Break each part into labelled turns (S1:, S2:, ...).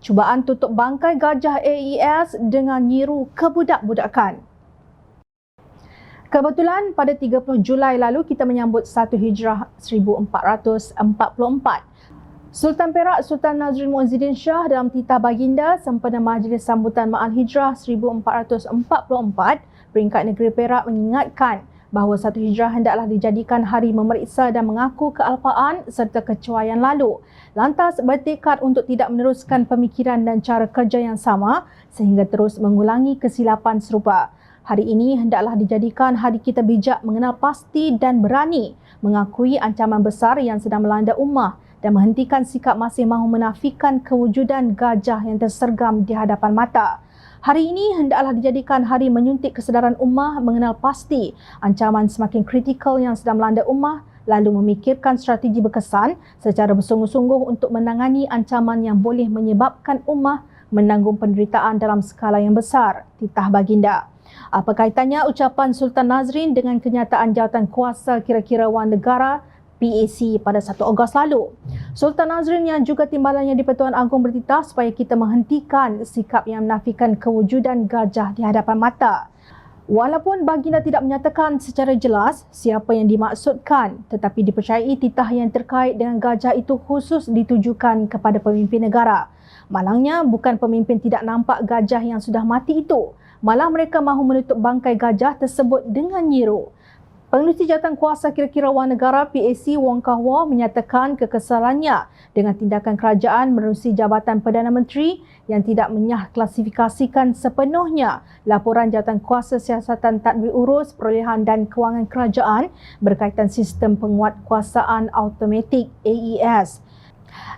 S1: Cubaan tutup bangkai gajah AES dengan nyiru kebudak-budakan. Kebetulan pada 30 Julai lalu kita menyambut 1 Hijrah 1444. Sultan Perak Sultan Nazrin Muizzuddin Shah dalam titah baginda sempena Majlis Sambutan Ma'al Hijrah 1444, peringkat negeri Perak mengingatkan bahawa 1 Hijrah hendaklah dijadikan hari memeriksa dan mengaku kealpaan serta kecuaian lalu. Lantas bertekad untuk tidak meneruskan pemikiran dan cara kerja yang sama sehingga terus mengulangi kesilapan serupa. Hari ini hendaklah dijadikan hari kita bijak mengenal pasti dan berani mengakui ancaman besar yang sedang melanda ummah dan menghentikan sikap masih mahu menafikan kewujudan gajah yang tersergam di hadapan mata. Hari ini hendaklah dijadikan hari menyuntik kesedaran ummah mengenal pasti ancaman semakin kritikal yang sedang melanda ummah, lalu memikirkan strategi berkesan secara bersungguh-sungguh untuk menangani ancaman yang boleh menyebabkan ummah menanggung penderitaan dalam skala yang besar. Titah baginda. Apa kaitannya ucapan Sultan Nazrin dengan kenyataan jawatan kuasa kira-kira wang negara PAC pada 1 Ogos lalu? Sultan Nazrin yang juga timbalannya di Pertuan Agong bertitah supaya kita menghentikan sikap yang menafikan kewujudan gajah di hadapan mata. Walaupun baginda tidak menyatakan secara jelas siapa yang dimaksudkan, tetapi dipercayai titah yang terkait dengan gajah itu khusus ditujukan kepada pemimpin negara. Malangnya bukan pemimpin tidak nampak gajah yang sudah mati itu, malah mereka mahu menutup bangkai gajah tersebut dengan nyiru. Pengerusi Jawatan Kuasa Kira-kira Wang Negara PAC Wong Kah-wah menyatakan kekesalannya dengan tindakan kerajaan menerusi Jabatan Perdana Menteri yang tidak menyah klasifikasikan sepenuhnya laporan Jawatan Kuasa Siasatan Tadbir Urus Perolehan dan Kewangan Kerajaan berkaitan sistem penguatkuasaan automatik AES.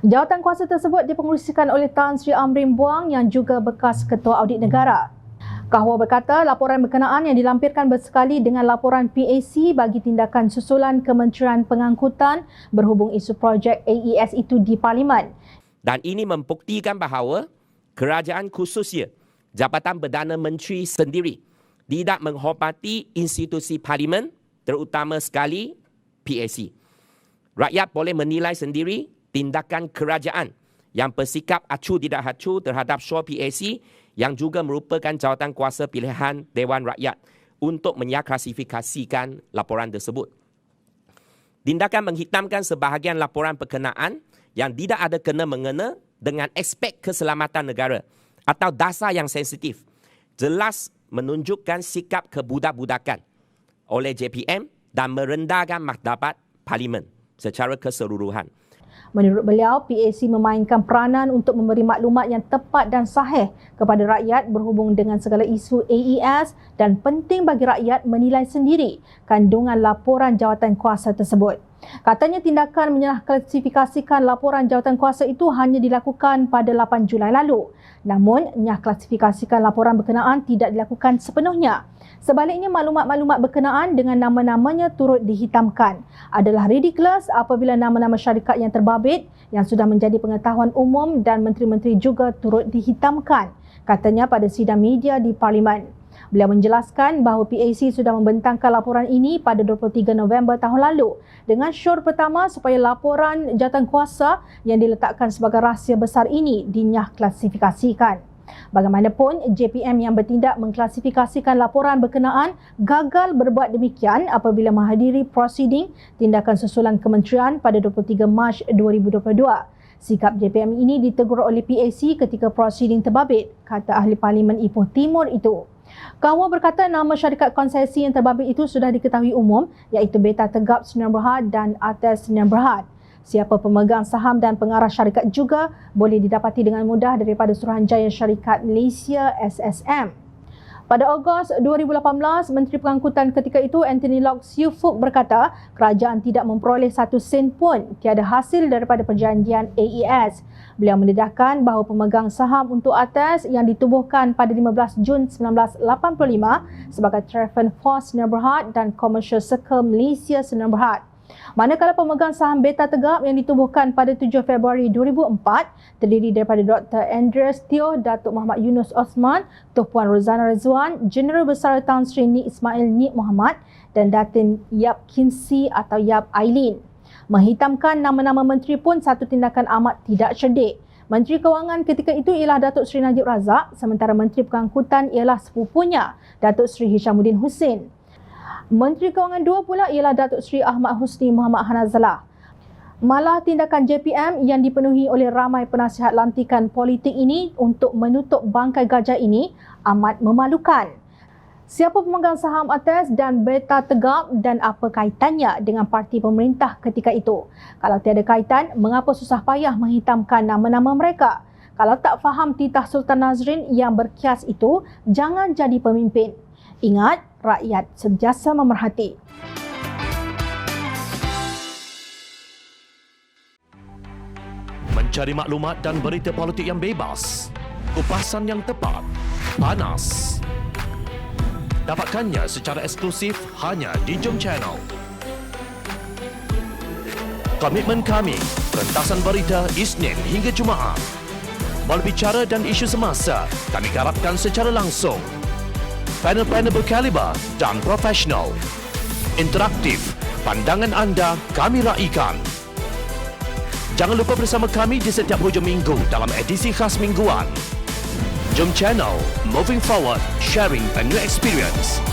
S1: Jawatan kuasa tersebut dipengerusikan oleh Tan Sri Amrin Buang yang juga bekas Ketua Audit Negara. Kah-wah berkata laporan berkenaan yang dilampirkan bersekali dengan laporan PAC bagi tindakan susulan Kementerian Pengangkutan berhubung isu projek AES itu di Parlimen.
S2: Dan ini membuktikan bahawa kerajaan khususnya Jabatan Perdana Menteri sendiri tidak menghormati institusi Parlimen, terutama sekali PAC. Rakyat boleh menilai sendiri tindakan kerajaan yang bersikap acuh tidak acuh terhadap SUR PAC yang juga merupakan jawatan kuasa pilihan Dewan Rakyat untuk menyaklasifikasikan laporan tersebut. Tindakan menghitamkan sebahagian laporan berkenaan yang tidak ada kena-mengena dengan aspek keselamatan negara atau dasar yang sensitif jelas menunjukkan sikap kebudak-budakan oleh JPM dan merendahkan martabat Parlimen secara keseluruhan.
S1: Menurut beliau, PAC memainkan peranan untuk memberi maklumat yang tepat dan sahih kepada rakyat berhubung dengan segala isu AES dan penting bagi rakyat menilai sendiri kandungan laporan jawatan kuasa tersebut. Katanya tindakan menyahklasifikasikan laporan jawatan kuasa itu hanya dilakukan pada 8 Julai lalu. Namun, menyahklasifikasikan laporan berkenaan tidak dilakukan sepenuhnya. Sebaliknya, maklumat-maklumat berkenaan dengan nama-namanya turut dihitamkan. Adalah ridiculous apabila nama-nama syarikat yang terbabit yang sudah menjadi pengetahuan umum dan menteri-menteri juga turut dihitamkan, katanya pada sidang media di Parlimen. Beliau menjelaskan bahawa PAC sudah membentangkan laporan ini pada 23 November tahun lalu dengan syur pertama supaya laporan jawatan kuasa yang diletakkan sebagai rahsia besar ini dinyah klasifikasikan. Bagaimanapun, JPM yang bertindak mengklasifikasikan laporan berkenaan gagal berbuat demikian apabila menghadiri prosiding tindakan susulan kementerian pada 23 Mac 2022. Sikap JPM ini ditegur oleh PAC ketika prosiding terbabit, kata ahli Parlimen Ipoh Timur itu. Kah-wah berkata nama syarikat konsesi yang terbabit itu sudah diketahui umum iaitu Beta Tegap Sdn Bhd dan Atas Sdn Bhd. Siapa pemegang saham dan pengarah syarikat juga boleh didapati dengan mudah daripada Suruhanjaya Syarikat Malaysia SSM. Pada Ogos 2018, Menteri Pengangkutan ketika itu Anthony Lok Siu-Fuk berkata kerajaan tidak memperoleh 1 sen pun tiada hasil daripada perjanjian AES. Beliau mendedahkan bahawa pemegang saham untuk Atas yang ditubuhkan pada 15 Jun 1985 sebagai Trafen Force Sdn Bhd dan Commercial Circle Malaysia Sdn Bhd. Manakala pemegang saham Beta Tegap yang ditubuhkan pada 7 Februari 2004 terdiri daripada Dr. Andreas Teo, Datuk Muhammad Yunus Osman, Tuan Puan Rozana Rizwan, Jeneral Besar Tan Sri Nik Ismail Nik Muhammad dan Datin Yap Kinsi atau Yap Aileen. Menghitamkan nama-nama menteri pun satu tindakan amat tidak cerdik. Menteri Kewangan ketika itu ialah Datuk Seri Najib Razak, sementara Menteri Pengangkutan ialah sepupunya, Datuk Seri Hishamuddin Hussein. Menteri Kewangan dua pula ialah Datuk Seri Ahmad Husni Muhammad Hanazalah. Malah tindakan JPM yang dipenuhi oleh ramai penasihat lantikan politik ini untuk menutup bangkai gajah ini amat memalukan. Siapa pemegang saham ATAS dan Beta Tegak dan apa kaitannya dengan parti pemerintah ketika itu? Kalau tiada kaitan, mengapa susah payah menghitamkan nama-nama mereka? Kalau tak faham titah Sultan Nazrin yang berkias itu, jangan jadi pemimpin. Ingat, rakyat sentiasa memerhati.
S3: Mencari maklumat dan berita politik yang bebas, kupasan yang tepat, panas. Dapatkannya secara eksklusif hanya di Jom Channel. Komitmen kami, rentasan berita Isnin hingga Jumaat. Berbicara dan isu semasa, kami garapkan secara langsung. Panel-panel berkaliber dan profesional. Interaktif, pandangan anda kami raikan. Jangan lupa bersama kami di setiap hujung minggu dalam edisi khas mingguan. Jom Channel, moving forward, sharing a new experience.